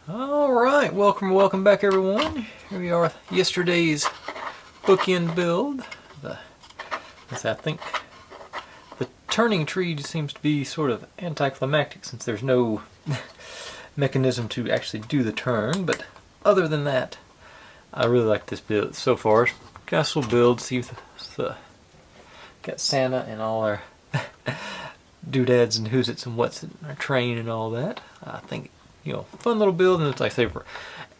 Alright, welcome back everyone. Here we are with yesterday's bookend build. I think the turning tree seems to be sort of anticlimactic since there's no mechanism to actually do the turn, but other than that, I really like this build so far. Castle build, see got Santa and all our doodads and who's its and what's it, our train and all that. I think, fun little build, and it's like I say,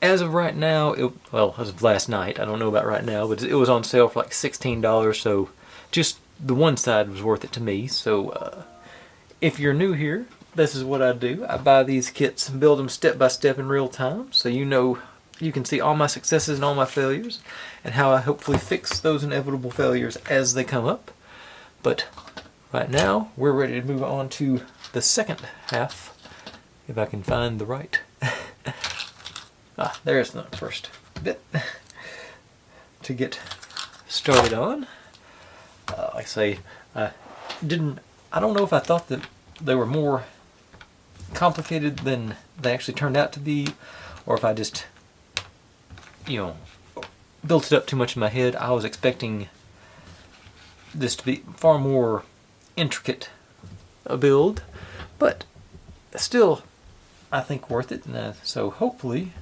as of right now, as of last night, I don't know about right now, but it was on sale for like $16, so just the one side was worth it to me. So if you're new here, this is what I do. I buy these kits and build them step by step in real time, so you can see all my successes and all my failures, and how I hopefully fix those inevitable failures as they come up. But right now, we're ready to move on to the second half, if I can find the right. There's the first bit to get started on. Like I say, I don't know if I thought that they were more complicated than they actually turned out to be, or if I just, built it up too much in my head. I was expecting this to be far more intricate a build, but still, I think worth it. So hopefully,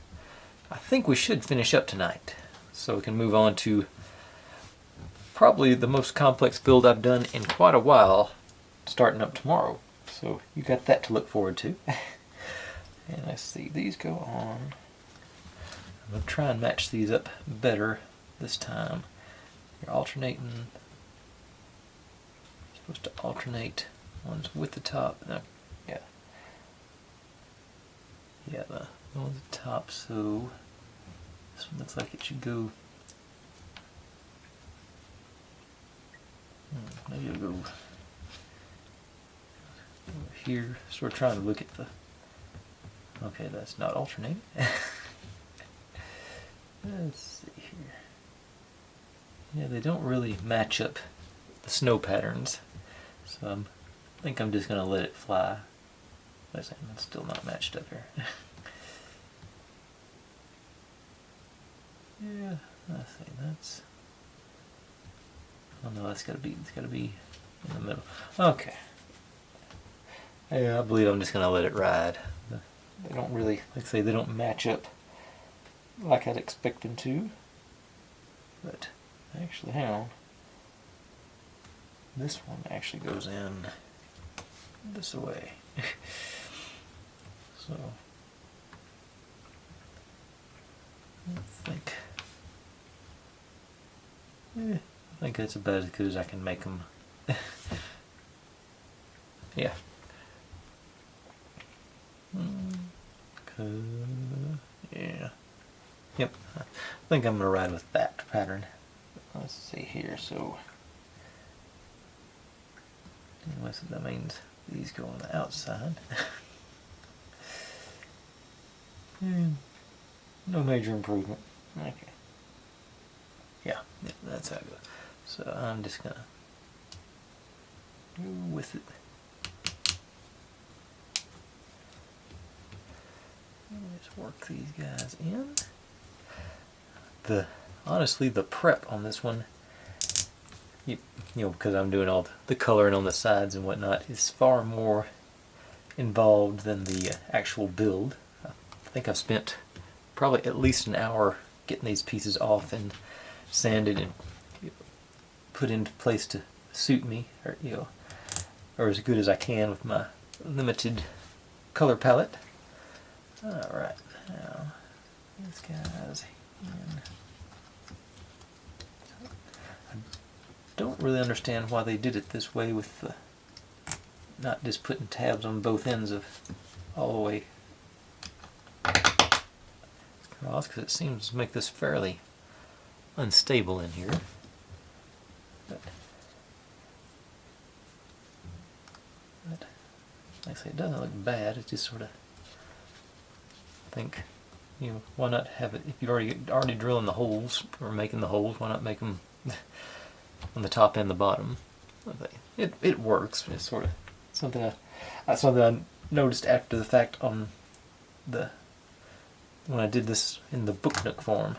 I think we should finish up tonight, so we can move on to probably the most complex build I've done in quite a while, starting up tomorrow. So you got that to look forward to. And let's see, these go on. I'm going to try and match these up better this time. You're alternating. You're supposed to alternate ones with the top. No, yeah. Yeah, the one with the top, so this one looks like it should go. Maybe it'll go over here. So we're trying to look at the. Okay, that's not alternating. Let's see here. Yeah, they don't really match up the snow patterns, so I think I'm just gonna let it fly. It's still not matched up here. Yeah, I think that's. Oh no, it's gotta be in the middle. Okay. Yeah, I believe I'm just gonna let it ride. They don't really, like I say, they don't match up like I'd expect them to. But actually, hang on. This one actually goes in this way. So I think that's about as good as I can make them. Yeah. Yeah. Yep. I think I'm gonna ride with that pattern. Let's see here. So, anyway, so that means these go on the outside. No major improvement. Okay. Yeah, that's how it goes. So I'm just gonna go with it. Just work these guys in. Honestly, the prep on this one, because I'm doing all the coloring on the sides and whatnot, is far more involved than the actual build. I think I've spent probably at least an hour getting these pieces off and sanded and put into place to suit me, or as good as I can with my limited color palette. Alright, now these guys in. I don't really understand why they did it this way with the not just putting tabs on both ends of all the way across, because it seems to make this fairly unstable in here. But like I say, it doesn't look bad. It just sort of think, why not have it, if you're already drilling the holes or making the holes, why not make them on the top and the bottom? It works. It's sort of something I noticed after the fact on the when I did this in the book nook form.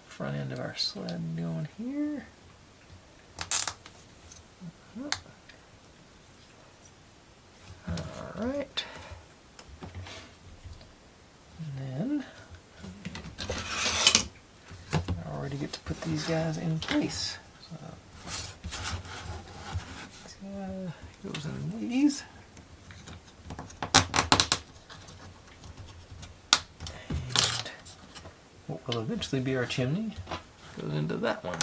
Front end of our sled going here. Alright. And then I already get to put these guys in place. So this guy goes in these. And what will eventually be our chimney goes into that one.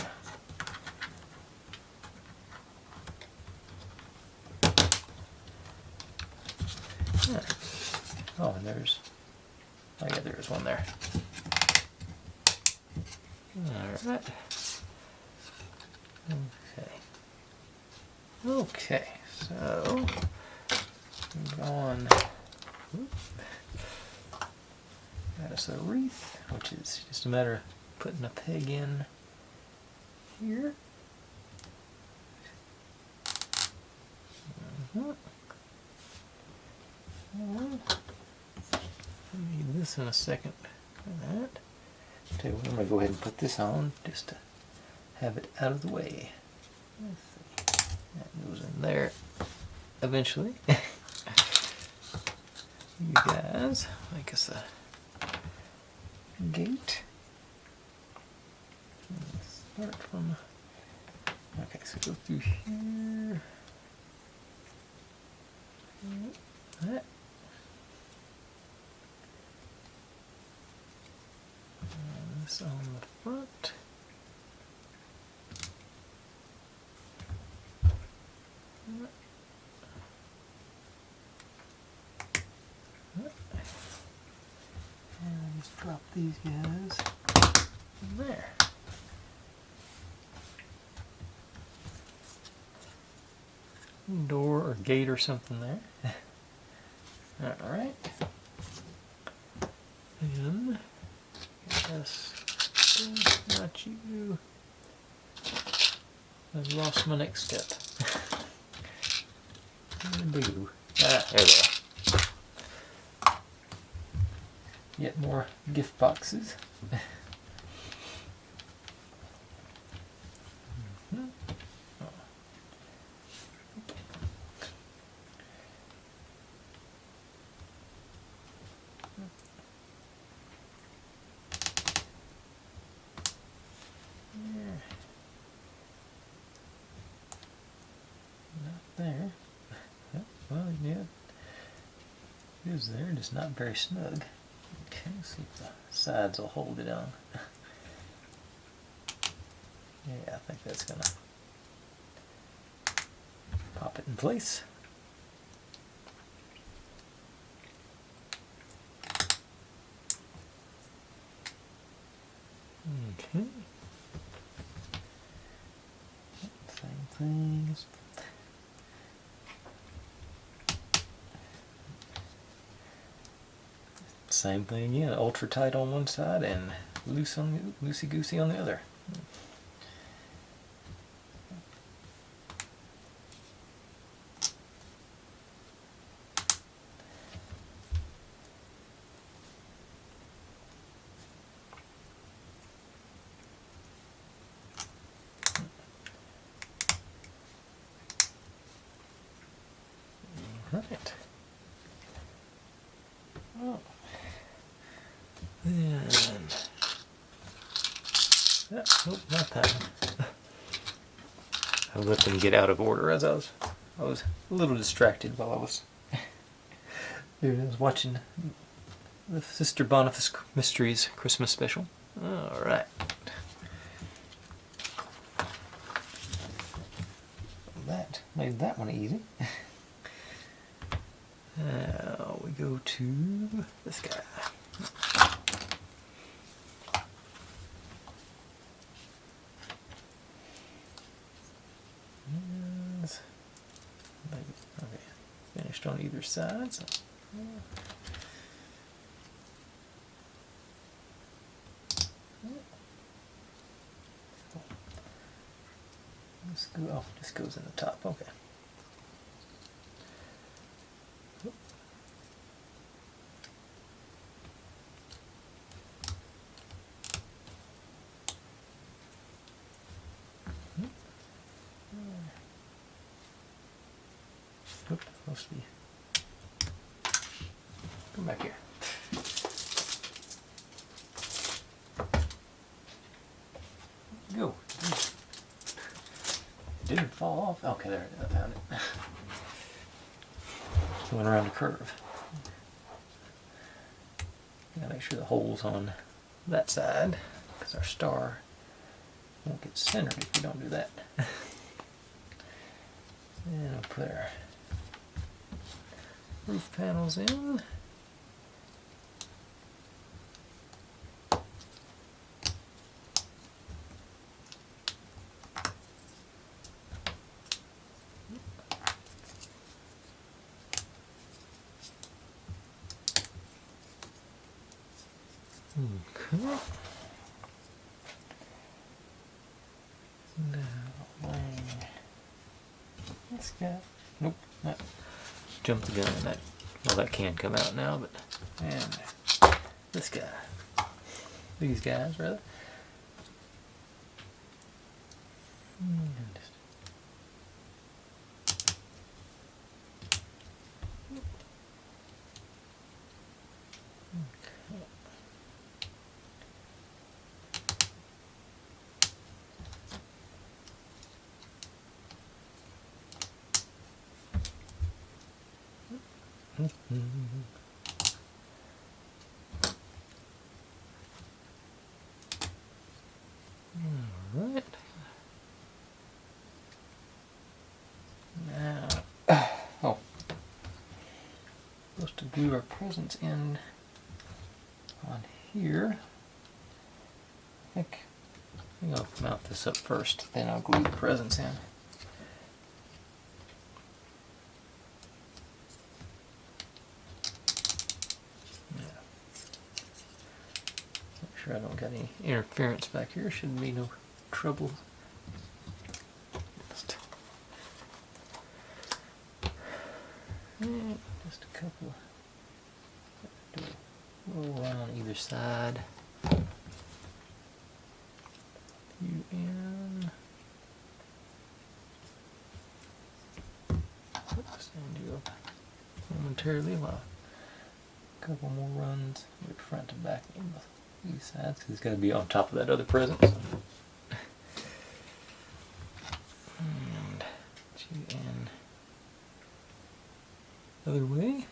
Yeah. Oh, and there's, oh yeah, there's one there. Alright. Okay. Okay, so go on. Got us a wreath, which is just a matter of putting a peg in here. I need this in a second for that. Tell you what, I'm going to go ahead and put this on just to have it out of the way. Let's see. That goes in there eventually. You guys make us a gate. Let's start from. Okay, so go through here. That. And this on the front. And just drop these guys in there. Door or gate or something there. Alright. And yes, not you. I've lost my next step. Boo. Ah, there they are. Yet more gift boxes. There. Well, yeah, it is there, just not very snug. Okay, see if the sides will hold it on. Yeah, I think that's gonna pop it in place. Okay. Same things. Same thing again, ultra tight on one side and loosey goosey on the other. Right. Oh. And nope, not that one. I let them get out of order as I was a little distracted while I was watching the Sister Boniface Mysteries Christmas special. All right. That made that one easy. Now we go to this guy. Okay, finished on either side. So. This go, oh, this goes in the top. Okay. Oop, supposed to be. Come back here. Go. It didn't fall off. Okay, there it is. I found it. Went around the curve. Gotta make sure the hole's on that side, because our star won't get centered if we don't do that. And we'll put our roof panels in. Okay. Now, this guy. Nope. That jumped the gun on that. Well, that can come out now, but. And this guy. These guys, rather. And just Alright. Now, oh, supposed to glue our presents in on here. I think I'll mount this up first, then I'll glue the presents in. Sure I don't got any interference back here. Shouldn't be no trouble. Just a couple. Do a little round on either side. You in. Stand you up momentarily while a couple more runs with front and back in these sides, because it's got to be on top of that other present. And you in other way.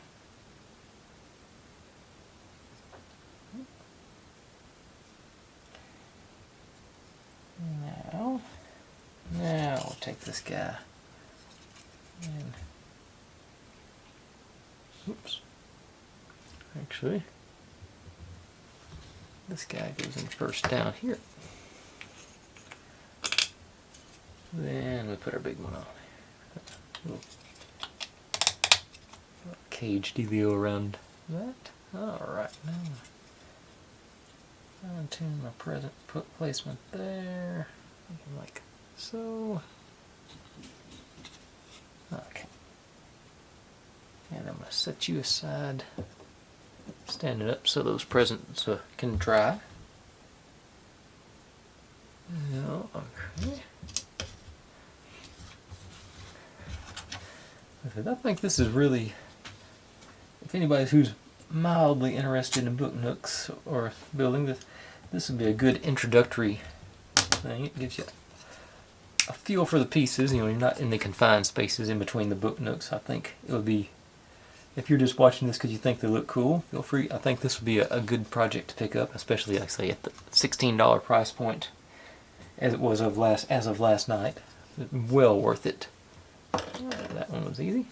Now we'll take this guy and oops. Actually, this guy goes in first down here. Then we put our big one on. Little cage dealio around that. Alright, now I'll tune my present placement there. Like so. Okay. And I'm going to set you aside, stand it up so those presents can dry. No, okay. I think this is really, if anybody who's mildly interested in book nooks or building this, this would be a good introductory thing. It gives you a feel for the pieces. You know, you're not in the confined spaces in between the book nooks. I think it would be, if you're just watching this because you think they look cool, feel free. I think this would be a good project to pick up, especially, like I say, at the $16 price point, as it was as of last night. Well worth it. That one was easy.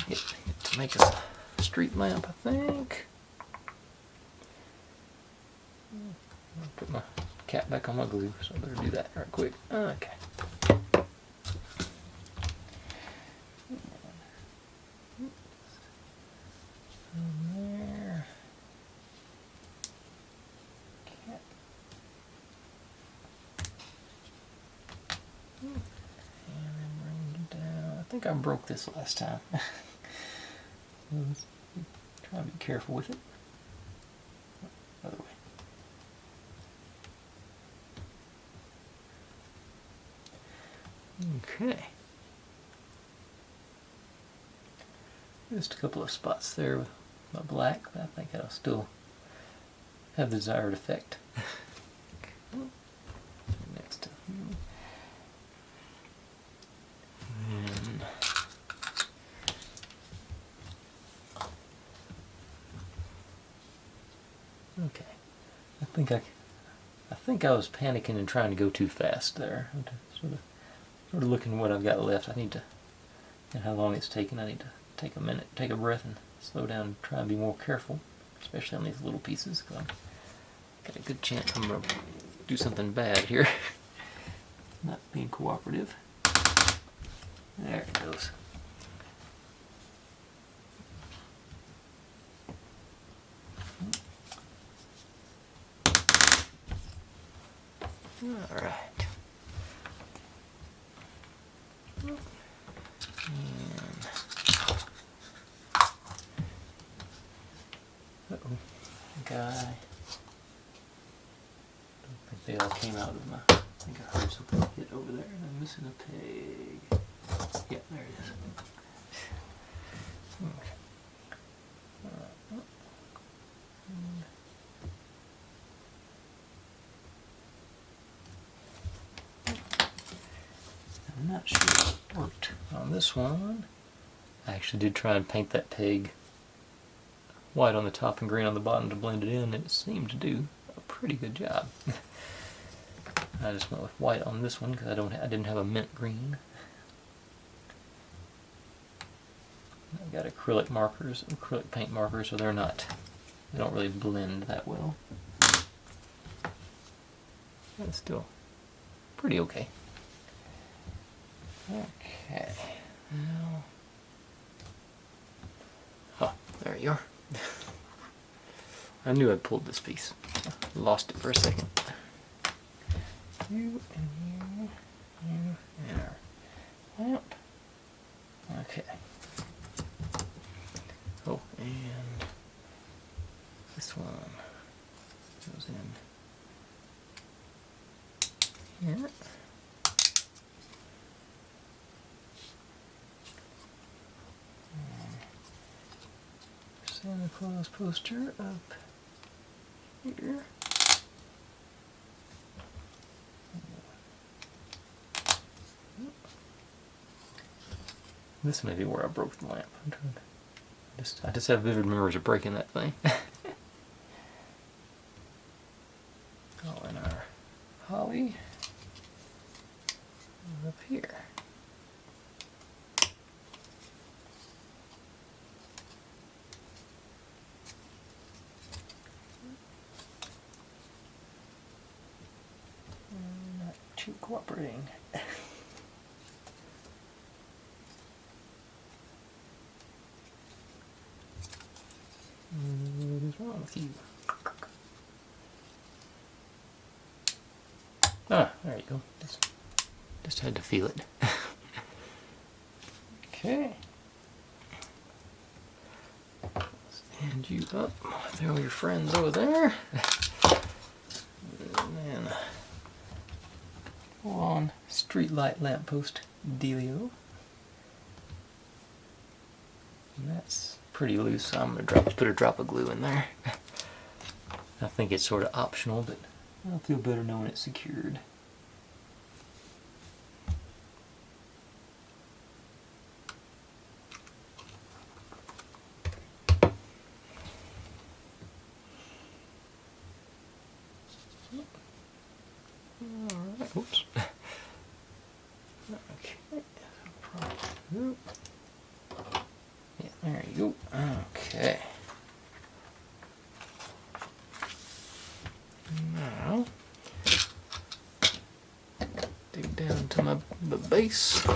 Get to make us a street lamp, I think. I'll put my cap back on my glue, so I better do that right quick. Okay. There. Cap. think I broke this last time. Let's try to be careful with it. Other way. Okay. Just a couple of spots there with my black, but I think that'll still have the desired effect. Next to and okay. I think I was panicking and trying to go too fast there. I'm sort of looking at what I've got left. I need to, and how long it's taken. I need to take a minute, take a breath, and slow down and try and be more careful, especially on these little pieces, because I've got a good chance I'm going to do something bad here. Not being cooperative. There it goes. All right. And guy. I don't think they all came out of my. I think I heard something hit over there, and I'm missing a peg. Yeah, there it is. Okay. I'm not sure it worked on this one. I actually did try and paint that peg white on the top and green on the bottom to blend it in, and it seemed to do a pretty good job. I just went with white on this one because I didn't have a mint green. I've got acrylic paint markers, so they don't really blend that well. But it's still pretty okay. Okay. Now, oh, there you are. I knew I'd pulled this piece. Lost it for a second. You and you and our lamp. Okay. Oh, and this one goes in here. Santa Claus poster up here. This may be where I broke the lamp. I just have vivid memories of breaking that thing. Oh, and our holly up here. Not too cooperating. What is wrong with you? Ah, there you go. Just had to feel it. Okay. Stand you up. Throw your friends over there. And then full on street light lamppost dealio. And that's pretty loose, so I'm going to put a drop of glue in there. I think it's sort of optional, but I'll feel better knowing it's secured. Alright, oops. Okay. Yeah, there you go. Okay. Now, dig down to the base.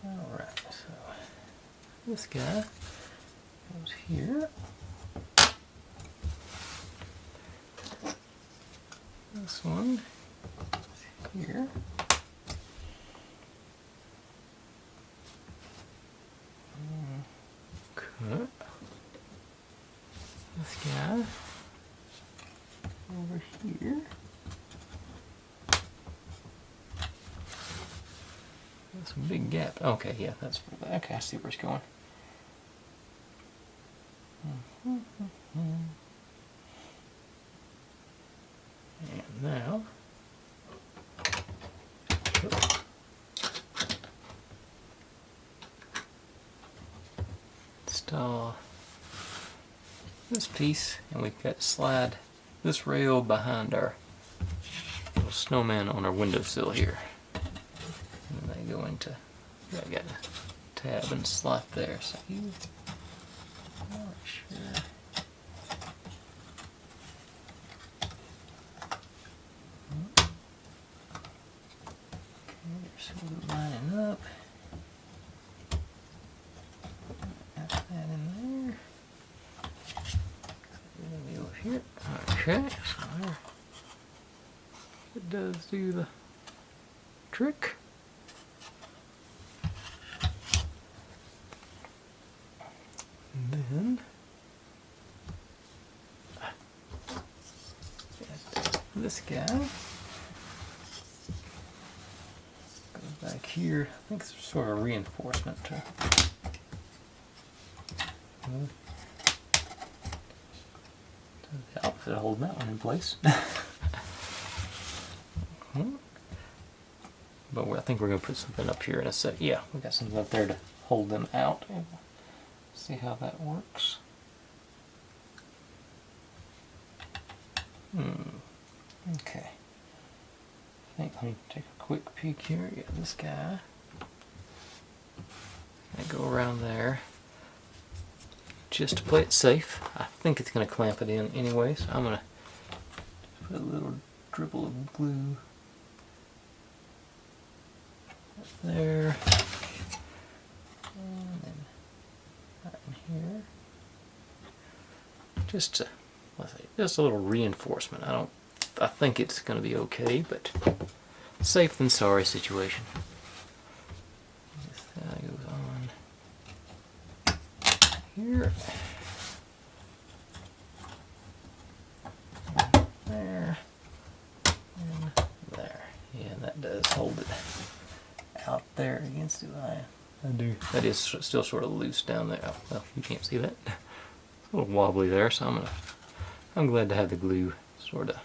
Alright, so this guy goes here. This one here. Cut this guy over here. That's a big gap. Okay, yeah, that's okay. I see where it's going. And now, install this piece, and we've got to slide this rail behind our little snowman on our windowsill here. And they go into, I got a tab and slot there, so you not sure. Okay, sort of lining up. Got that in there. Over here. Okay, so there. It does do the trick. And then this guy goes back here. I think it's sort of reinforcement to the opposite of holding that one in place. But I think we're going to put something up here in a sec. Yeah, we got something up there to hold them out. See how that works. Okay. I think let me take a quick peek here. Yeah, this guy. I go around there just to play it safe. I think it's going to clamp it in anyway, so I'm going to put a little dribble of glue up there. And then right in here. Just a little reinforcement. I think it's going to be okay, but safe than sorry situation. This guy goes on here. And there. And there. Yeah, that does hold it out there against the eye. That is still sort of loose down there. Oh, well, you can't see that. It's a little wobbly there, so I'm glad to have the glue sort of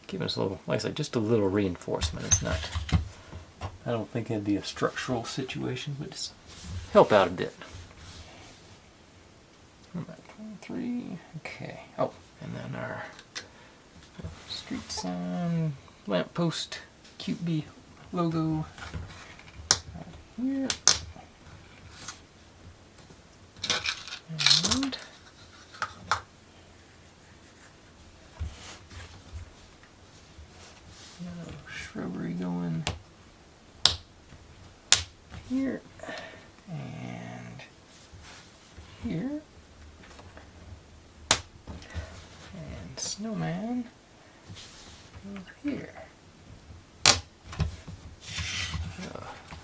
giving us a little, like I said, just a little reinforcement. It's not, I don't think it'd be a structural situation, but just help out a bit. About 23, okay. Oh, and then our street sign, lamppost, CuteBee logo right here. And shrubbery going here and here, and snowman over here.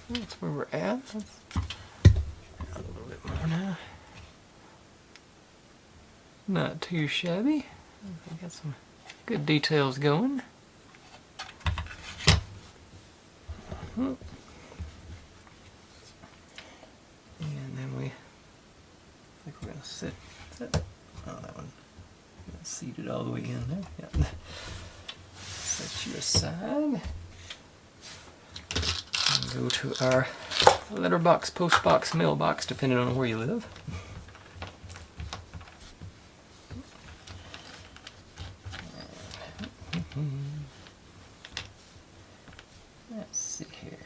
That's where we're at. Let's add a little bit more now. Not too shabby. We got some good details going. And then I think we're going to set, oh, that one seated all the way in there. Yeah. Set you aside. And go to our letterbox, postbox, mailbox, depending on where you live. Let's see here.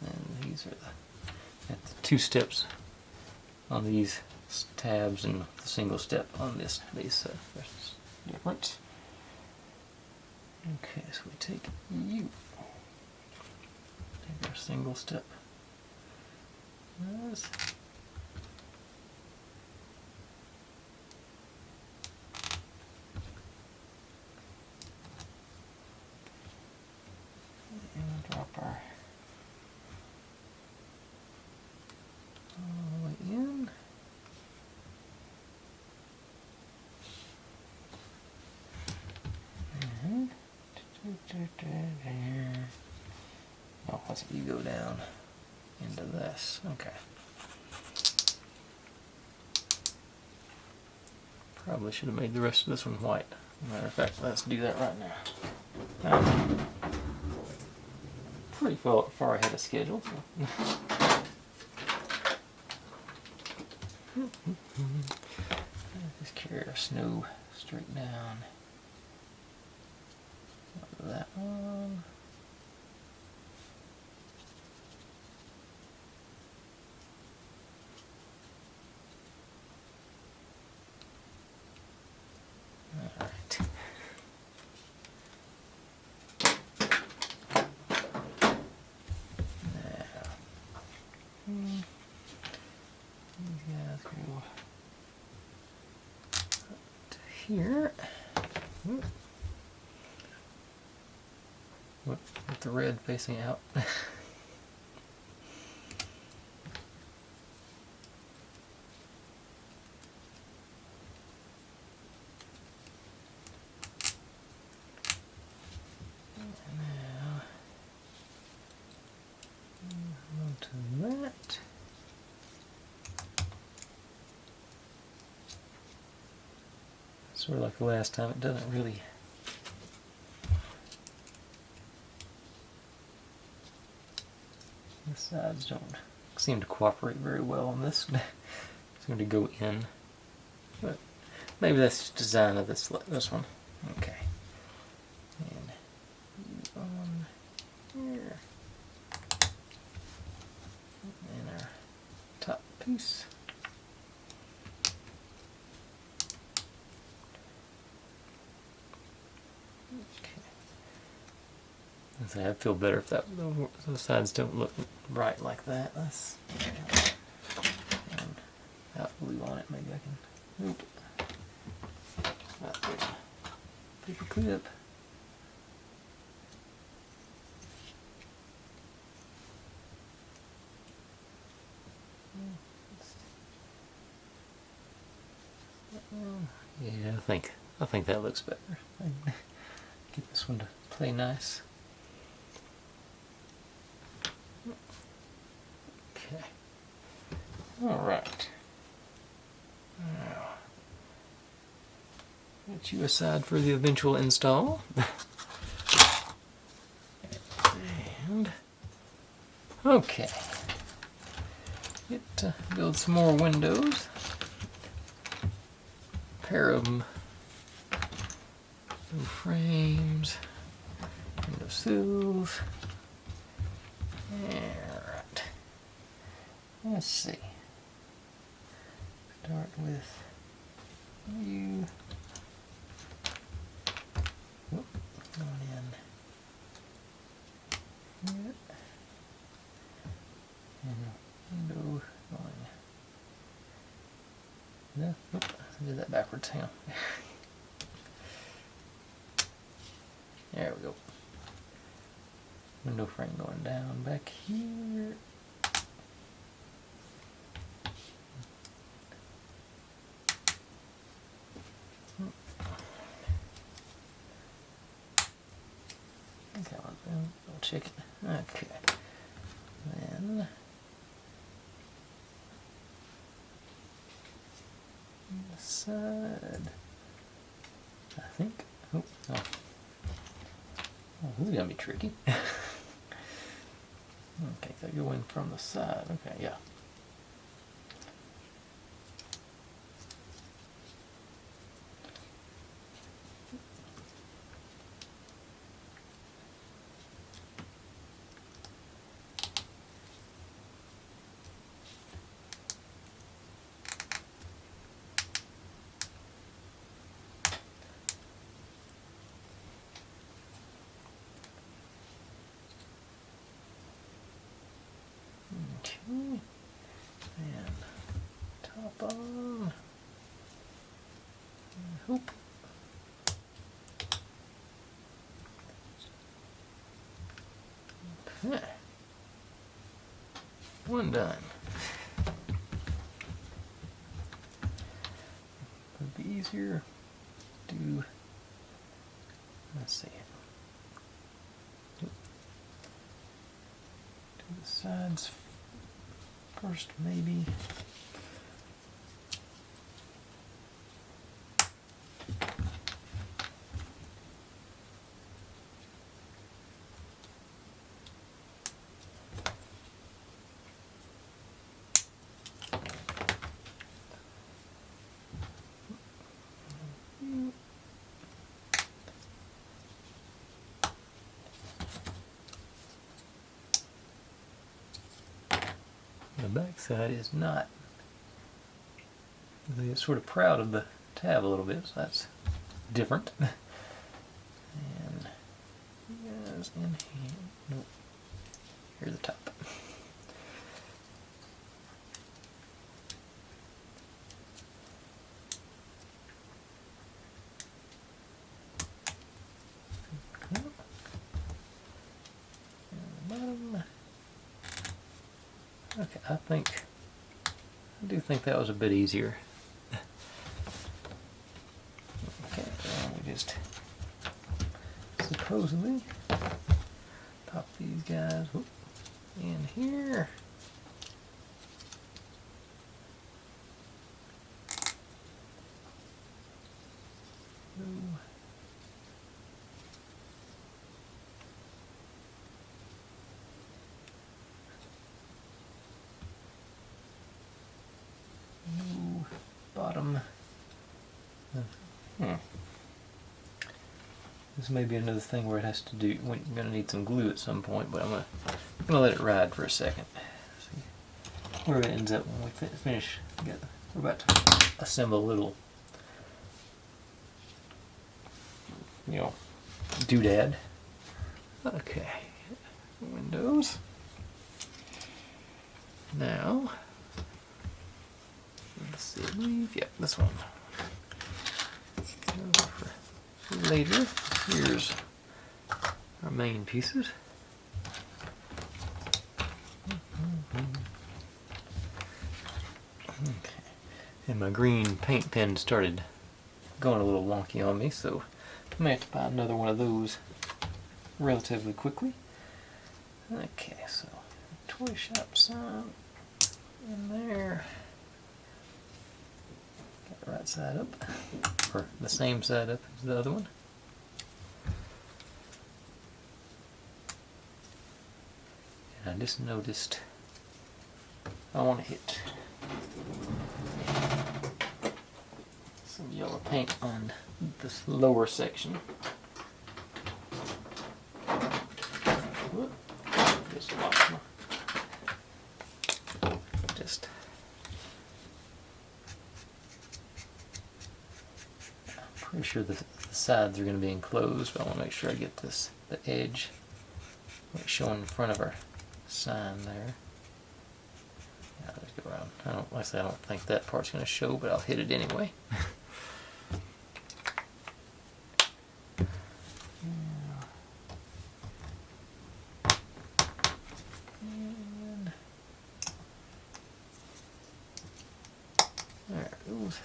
And these are the 2 steps on these tabs and the single step on this. These different. Okay, so we take take our single step. Oh, let's you go down into this. Okay. Probably should have made the rest of this one white. Matter of fact, let's do that right now. Pretty far ahead of schedule. So. Just carry our snow straight down. That one. Alright. Now, these guys go up to here. With the red facing out. Now, onto that. Sort of like the last time, it doesn't really the sides don't seem to cooperate very well on this. It's going to go in, but maybe that's the design of this one. Okay, and on here, and our top piece. I feel better if those sides don't look bright like that. Let's out glue on it. Maybe I can. Nope. Paper clip. Yeah, I think that looks better. Get this one to play nice. Okay. All right. Now, put you aside for the eventual install. And okay. Get to build some more windows. Pair of them. Window frames. Window sills. Alright. Let's see. Start with you. Oop, going in here. And window going. No, oop, I did that backwards. Hang on. There we go. Window frame going down back here. Okay, I'll check it. Okay. Then the side. I think. Oh, no. Oh, this is gonna be tricky. Okay, so go in from the side. Okay, yeah. Okay, and top on. Hoop. Okay. One done. It'd be easier to, let's see, Do the sides first, maybe. The back side is not. It's sort of proud of the tab a little bit, so that's different. And guys in here. Nope. Here's the top. Okay, I do think that was a bit easier. Okay, so we just supposedly pop these guys in here. Bottom. This may be another thing where it has to do. We're going to need some glue at some point, but I'm going to let it ride for a second. See where it ends up when we finish. We're about to assemble a little, doodad. Okay, windows. Now. Let's see, I believe, yep, this one. For later, here's our main pieces. Okay, and my green paint pen started going a little wonky on me, so I may have to buy another one of those relatively quickly. Okay, so toy shop sign in there. Right side up, or the same side up as the other one. And I just noticed I want to hit some yellow paint on this lower section. Whoop. Just lost my. Just. Pretty sure the sides are going to be enclosed, but I want to make sure I get the edge showing in front of our sign there. Yeah, let's go around. I don't think that part's going to show, but I'll hit it anyway. There it goes.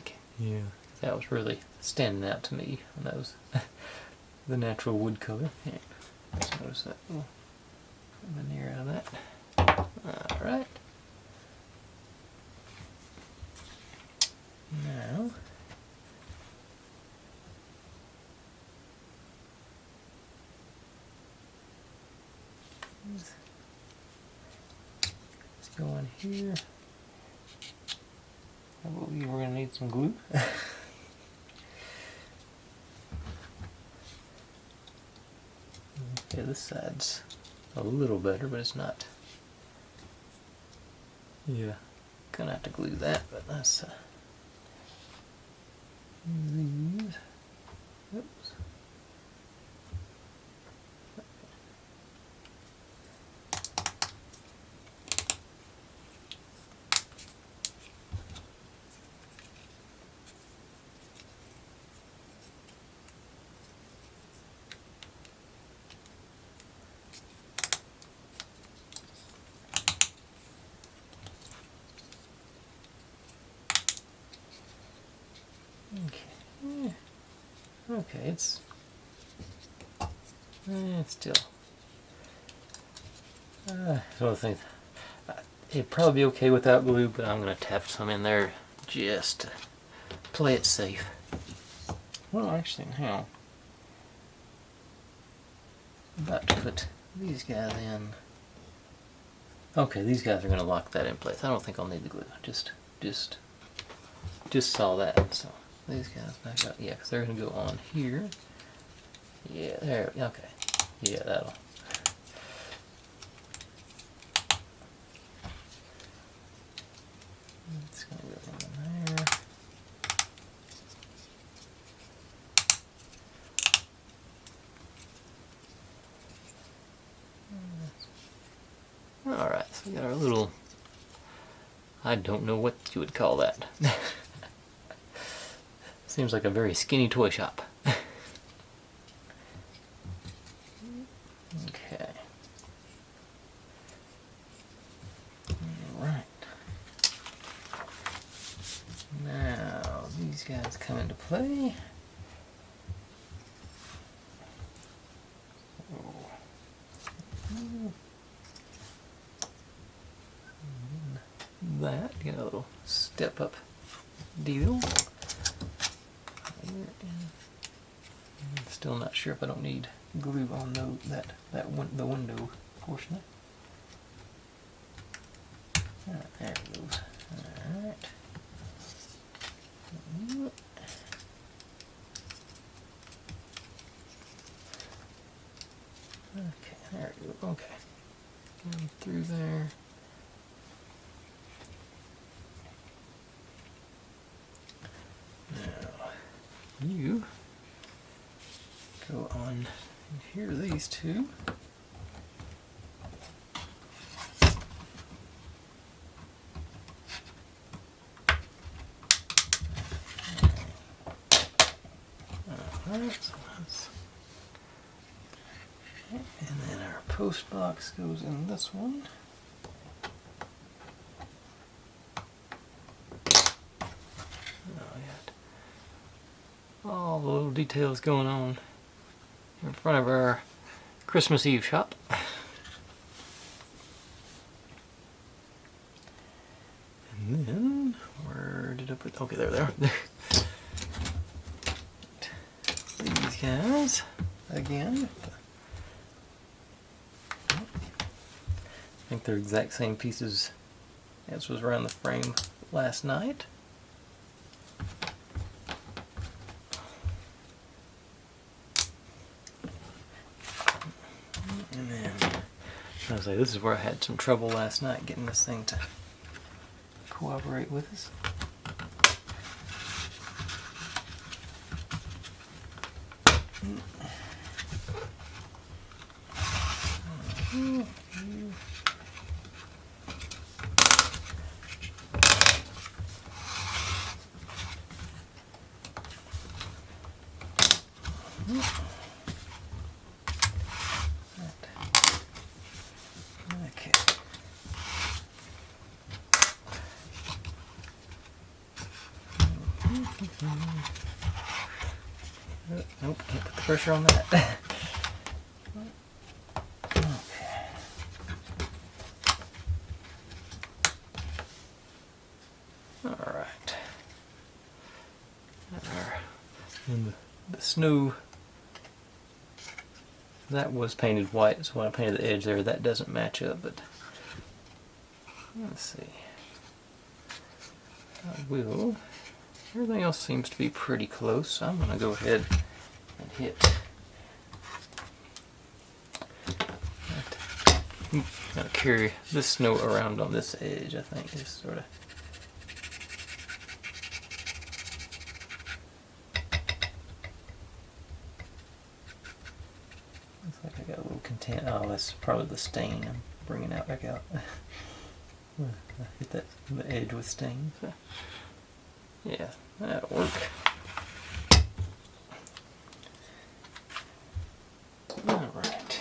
Okay. Yeah, that was really standing out to me when that was the natural wood color. Yeah. Let's notice that little veneer out of that. Alright. Now let's go in here. I believe we're going to need some glue. Okay, this side's a little better, but it's not. Yeah, gonna have to glue that, but that's these. Oops. Okay, it's Still. So I think it'd probably be okay without glue, but I'm going to tap some in there just to play it safe. Well, actually, now I'm about to put these guys in. Okay, these guys are going to lock that in place. I don't think I'll need the glue. Just saw that. So these guys back up. Yeah, because they're going to go on here. Yeah, there. Okay. Yeah, that'll. It's going to go in there. Alright, so we got our little, I don't know what you would call that. Seems like a very skinny toy shop. Okay. Alright. Now, these guys come into play. That, get a little step up deal. Still not sure if I don't need glue on the window portion. There it goes. Alright. Okay, there we go. Okay. Going through there. You go on here, these two. Alright, so that's, and then our post box goes in this one. All the little details going on in front of our Christmas Eve shop. And then, where did I put, okay, there they are. These guys, again. I think they're exact same pieces as was around the frame last night. And then, I was like, this is where I had some trouble last night getting this thing to cooperate with us. Okay. Nope, can't put the pressure on that. Okay. Alright. And the snow, that was painted white, so when I painted the edge there, that doesn't match up, but let's see. I will. Everything else seems to be pretty close, so I'm going to go ahead and hit. I'm going to carry this snow around on this edge, I think, just sort of. Looks like I got a little content. Oh, that's probably the stain I'm bringing out back out. I hit that the edge with stain. So. Yeah, that'll work. Alright.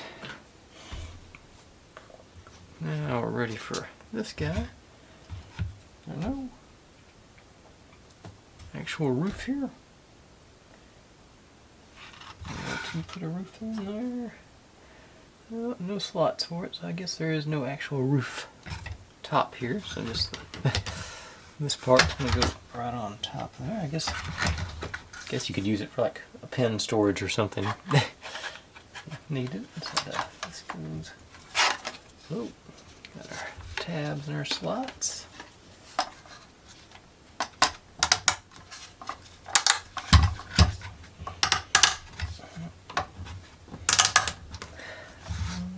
Now we're ready for this guy. No actual roof here. To put a roof in there. Oh, no slots for it, so I guess there is no actual roof top here. So just this part's gonna go right on top there. I guess you could use it for like a pen storage or something. Needed. So this goes. Oh, got our tabs and our slots.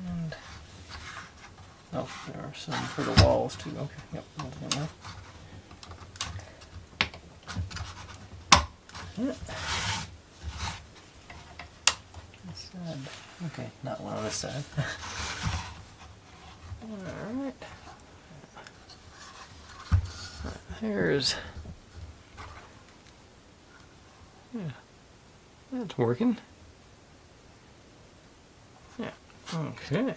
And, oh, there are some for the walls too. Okay, yep, that's enough. This side. Okay, not one on this side. Alright. There's. Yeah, that's working. Yeah, okay.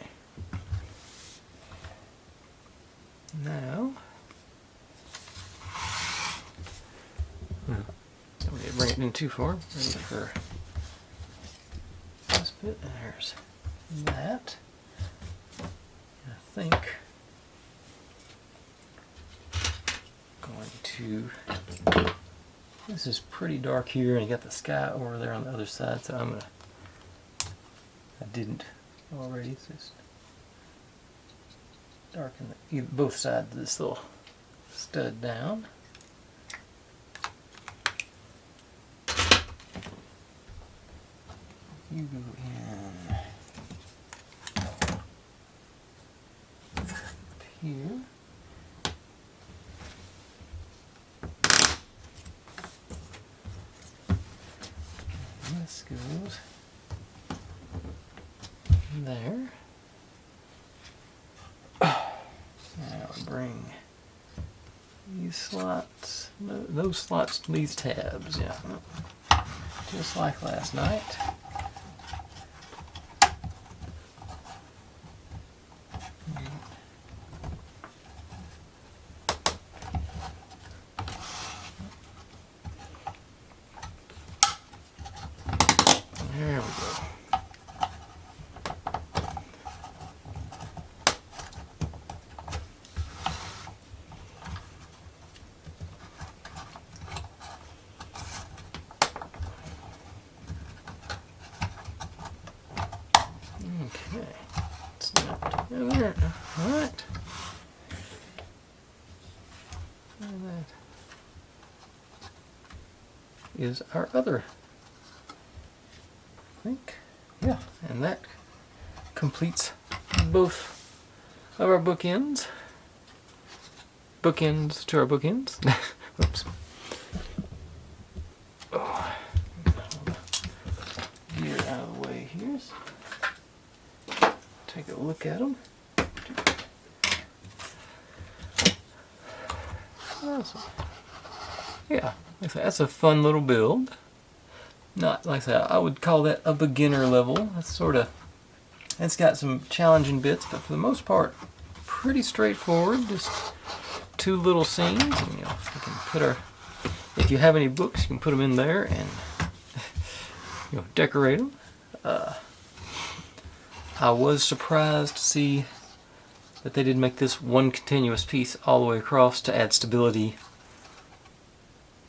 Now. Don't need to bring it in too far. Ready for this bit. There's that. I think going to. This is pretty dark here, and you got the sky over there on the other side. So I'm gonna. I didn't already. Just darken both sides of this little stud down. You go in up here. And this goes there. Now bring these slots, those slots to these tabs, yeah. Just like last night. There we go. Okay, snap together. All right. And that is our other. I think, yeah, and that completes both of our bookends. Bookends to our bookends. Oops. Oh. Gear out of the way here. Take a look at them. Awesome. Yeah, like I said, that's a fun little build. Not like I said, I would call that a beginner level. That's sort of, it's got some challenging bits, but for the most part, pretty straightforward. Just two little scenes, and you know, we can put our. If you have any books, you can put them in there and you know, decorate them. I was surprised to see that they did make this one continuous piece all the way across to add stability,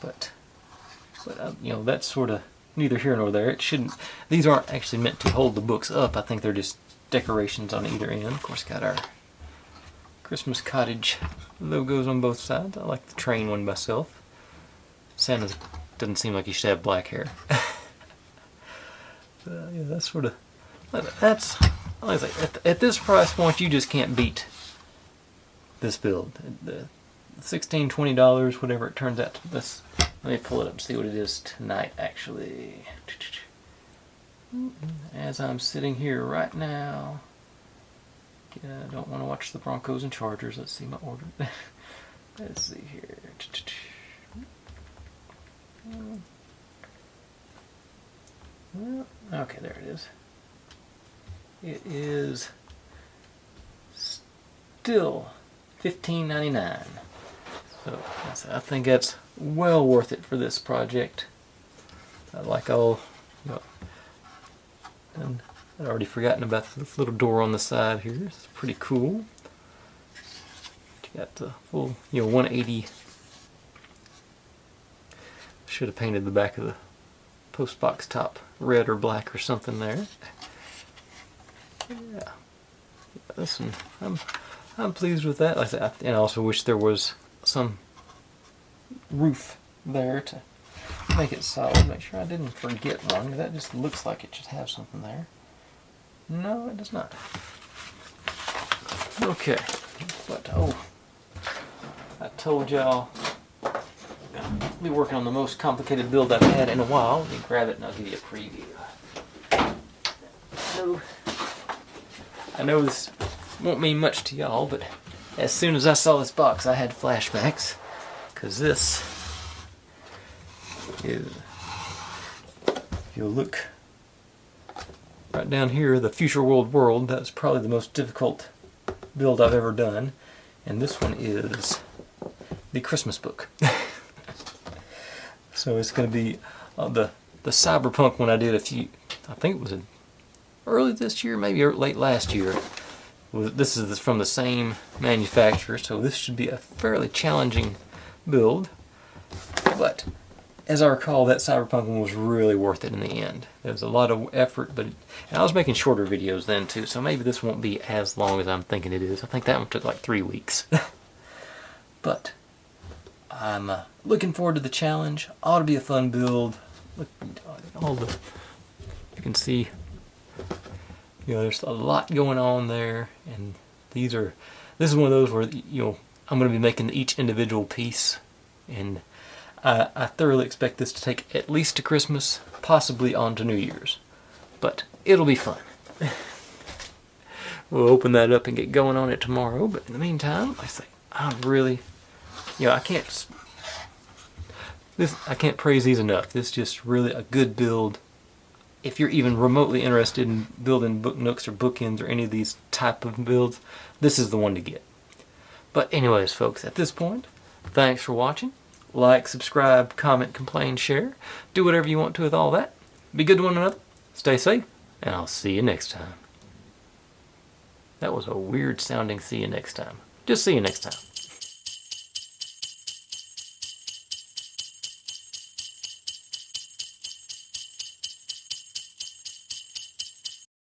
but you know, that's sort of neither here nor there. It shouldn't. These aren't actually meant to hold the books up. I think they're just decorations on either end. Of course, got our Christmas Cottage logos on both sides. I like the train one myself. Santa doesn't seem like he should have black hair. Yeah, that's sort of. That's. Like I say, at this price point, you just can't beat this build. The $16, $20, whatever it turns out to. This. Let me pull it up and see what it is tonight, actually. As I'm sitting here right now. I don't want to watch the Broncos and Chargers. Let's see my order. Let's see here. Okay, there it is. It is still $15.99. So I think that's well worth it for this project. Like all, you know, I'd already forgotten about this little door on the side here. It's pretty cool. You got the full, 180. Should have painted the back of the post box top red or black or something there. Yeah, this one, I'm pleased with that. Like I said, and I also wish there was some roof there to make it solid. Make sure I didn't forget one. That just looks like it should have something there. No, it does not. Okay, but I told y'all I'll be working on the most complicated build I've had in a while. Let me grab it and I'll give you a preview. I know this won't mean much to y'all, but as soon as I saw this box, I had flashbacks, because this is, if you'll look right down here, the Future World, that's probably the most difficult build I've ever done, and this one is the Christmas book. So it's going to be the Cyberpunk one I did I think it was early this year, maybe late last year. This is from the same manufacturer, so this should be a fairly challenging build. But as I recall, that Cyberpunk one was really worth it in the end. There was a lot of effort, and I was making shorter videos then too, so maybe this won't be as long as I'm thinking it is. I think that one took like 3 weeks. But I'm looking forward to the challenge. Ought to be a fun build. Look, you can see, there's a lot going on there, and this is one of those where I'm going to be making each individual piece, and I thoroughly expect this to take at least to Christmas, possibly on to New Year's, but it'll be fun. We'll open that up and get going on it tomorrow, but in the meantime, like I say, I'm really, I can't praise these enough. This is just really a good build. If you're even remotely interested in building book nooks or bookends or any of these type of builds, this is the one to get. But anyways, folks, at this point, thanks for watching. Like, subscribe, comment, complain, share. Do whatever you want to with all that. Be good to one another. Stay safe, and I'll see you next time. That was a weird sounding see you next time. Just see you next time.